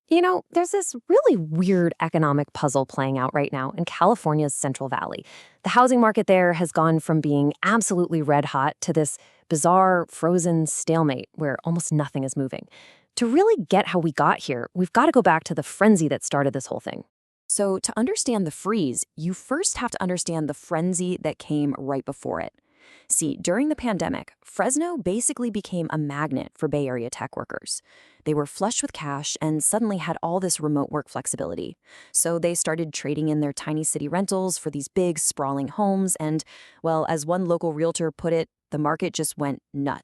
There's this really weird economic puzzle playing out right now in California's Central Valley. The housing market there has gone from being absolutely red hot to this bizarre frozen stalemate where almost nothing is moving. To really get how we got here, we've got to go back to the frenzy that started this whole thing. So, to understand the freeze, you first have to understand the frenzy that came right before it. See, during the pandemic, Fresno basically became a magnet for Bay Area tech workers. They were flush with cash and suddenly had all this remote work flexibility. So they started trading in their tiny city rentals for these big, sprawling homes, and, well, as one local realtor put it, the market just went nuts.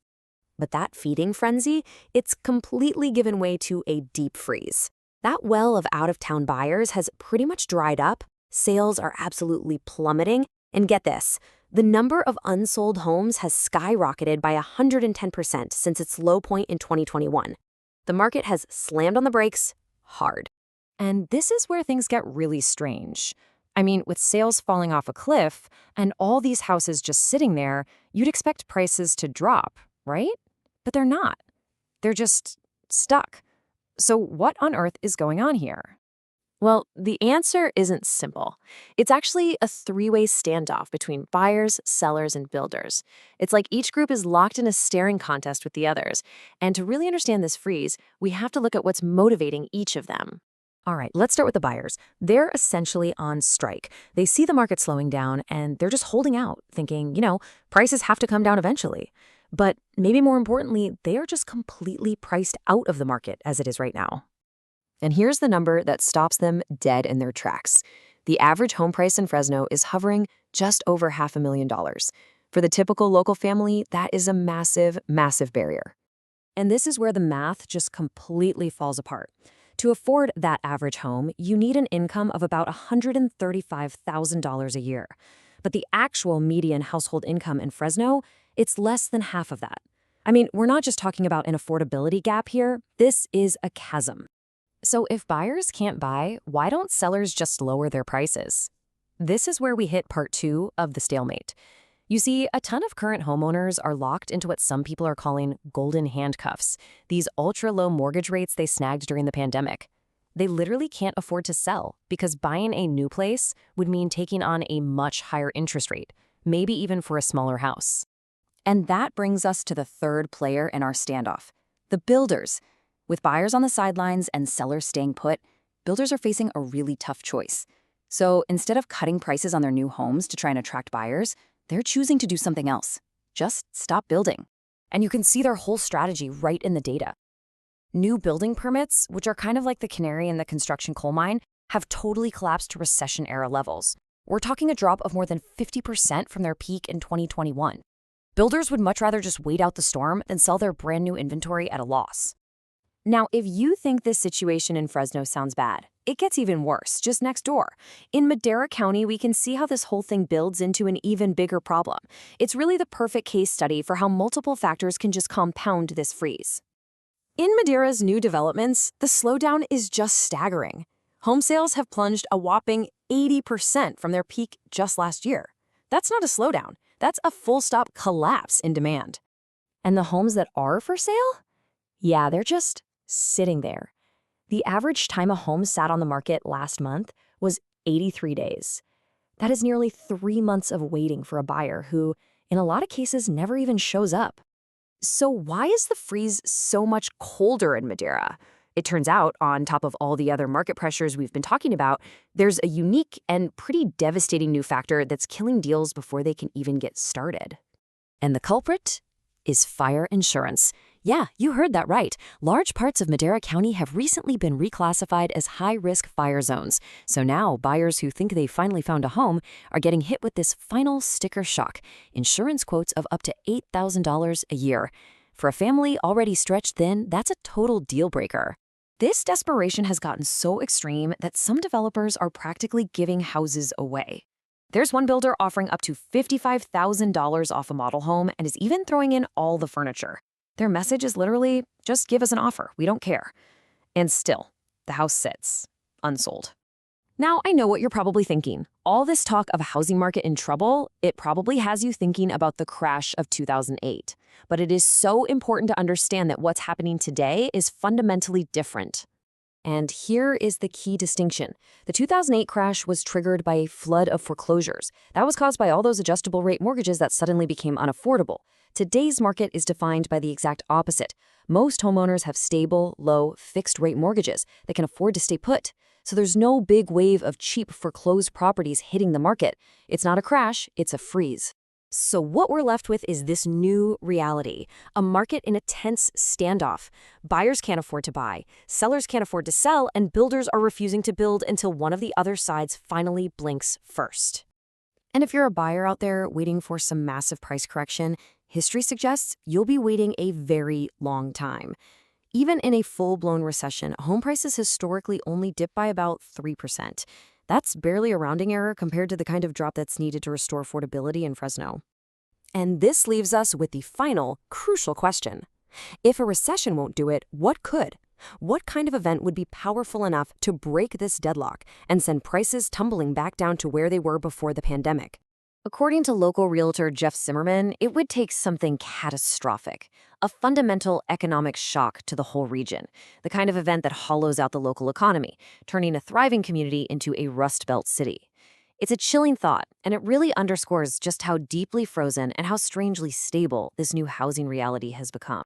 But that feeding frenzy, it's completely given way to a deep freeze. That well of out-of-town buyers has pretty much dried up, sales are absolutely plummeting, and get this, the number of unsold homes has skyrocketed by 110% since its low point in 2021. The market has slammed on the brakes hard. And this is where things get really strange. I mean, with sales falling off a cliff and all these houses just sitting there, you'd expect prices to drop, right? But they're not. They're just stuck. So what on earth is going on here? Well, the answer isn't simple. It's actually a three-way standoff between buyers, sellers, and builders. It's like each group is locked in a staring contest with the others. And to really understand this freeze, we have to look at what's motivating each of them. All right, let's start with the buyers. They're essentially on strike. They see the market slowing down and they're just holding out, thinking, prices have to come down eventually. But maybe more importantly, they are just completely priced out of the market as it is right now. And here's the number that stops them dead in their tracks. The average home price in Fresno is hovering just over $500,000. For the typical local family, that is a massive, massive barrier. And this is where the math just completely falls apart. To afford that average home, you need an income of about $135,000 a year. But the actual median household income in Fresno, it's less than half of that. I mean, we're not just talking about an affordability gap here. This is a chasm. So if buyers can't buy, why don't sellers just lower their prices? This is where we hit part 2 of the stalemate. You see, a ton of current homeowners are locked into what some people are calling golden handcuffs, these ultra-low mortgage rates they snagged during the pandemic. They literally can't afford to sell because buying a new place would mean taking on a much higher interest rate, maybe even for a smaller house. And that brings us to the third player in our standoff, the builders. With buyers on the sidelines and sellers staying put, builders are facing a really tough choice. So instead of cutting prices on their new homes to try and attract buyers, they're choosing to do something else. Just stop building. And you can see their whole strategy right in the data. New building permits, which are kind of like the canary in the construction coal mine, have totally collapsed to recession-era levels. We're talking a drop of more than 50% from their peak in 2021. Builders would much rather just wait out the storm than sell their brand new inventory at a loss. Now, if you think this situation in Fresno sounds bad, it gets even worse just next door. In Madera County, we can see how this whole thing builds into an even bigger problem. It's really the perfect case study for how multiple factors can just compound this freeze. In Madera's new developments, the slowdown is just staggering. Home sales have plunged a whopping 80% from their peak just last year. That's not a slowdown. That's a full-stop collapse in demand. And the homes that are for sale? Yeah, they're just sitting there. The average time a home sat on the market last month was 83 days. That is nearly 3 months of waiting for a buyer who, in a lot of cases, never even shows up. So why is the freeze so much colder in Madera? It turns out, on top of all the other market pressures we've been talking about, there's a unique and pretty devastating new factor that's killing deals before they can even get started. And the culprit is fire insurance. Yeah, you heard that right. Large parts of Madera County have recently been reclassified as high-risk fire zones. So now buyers who think they finally found a home are getting hit with this final sticker shock, insurance quotes of up to $8,000 a year. For a family already stretched thin, that's a total deal breaker. This desperation has gotten so extreme that some developers are practically giving houses away. There's one builder offering up to $55,000 off a model home and is even throwing in all the furniture. Their message is literally, just give us an offer, we don't care. And still, the house sits, unsold. Now, I know what you're probably thinking. All this talk of a housing market in trouble, it probably has you thinking about the crash of 2008. But it is so important to understand that what's happening today is fundamentally different. And here is the key distinction. The 2008 crash was triggered by a flood of foreclosures. That was caused by all those adjustable rate mortgages that suddenly became unaffordable. Today's market is defined by the exact opposite. Most homeowners have stable, low, fixed-rate mortgages that can afford to stay put. So there's no big wave of cheap foreclosed properties hitting the market. It's not a crash, it's a freeze. So what we're left with is this new reality, a market in a tense standoff. Buyers can't afford to buy, sellers can't afford to sell, and builders are refusing to build until one of the other sides finally blinks first. And if you're a buyer out there waiting for some massive price correction, history suggests you'll be waiting a very long time. Even in a full-blown recession, home prices historically only dip by about 3%. That's barely a rounding error compared to the kind of drop that's needed to restore affordability in Fresno. And this leaves us with the final, crucial question. If a recession won't do it, what could? What kind of event would be powerful enough to break this deadlock and send prices tumbling back down to where they were before the pandemic? According to local realtor Jeff Zimmerman, it would take something catastrophic, a fundamental economic shock to the whole region, the kind of event that hollows out the local economy, turning a thriving community into a Rust Belt city. It's a chilling thought, and it really underscores just how deeply frozen and how strangely stable this new housing reality has become.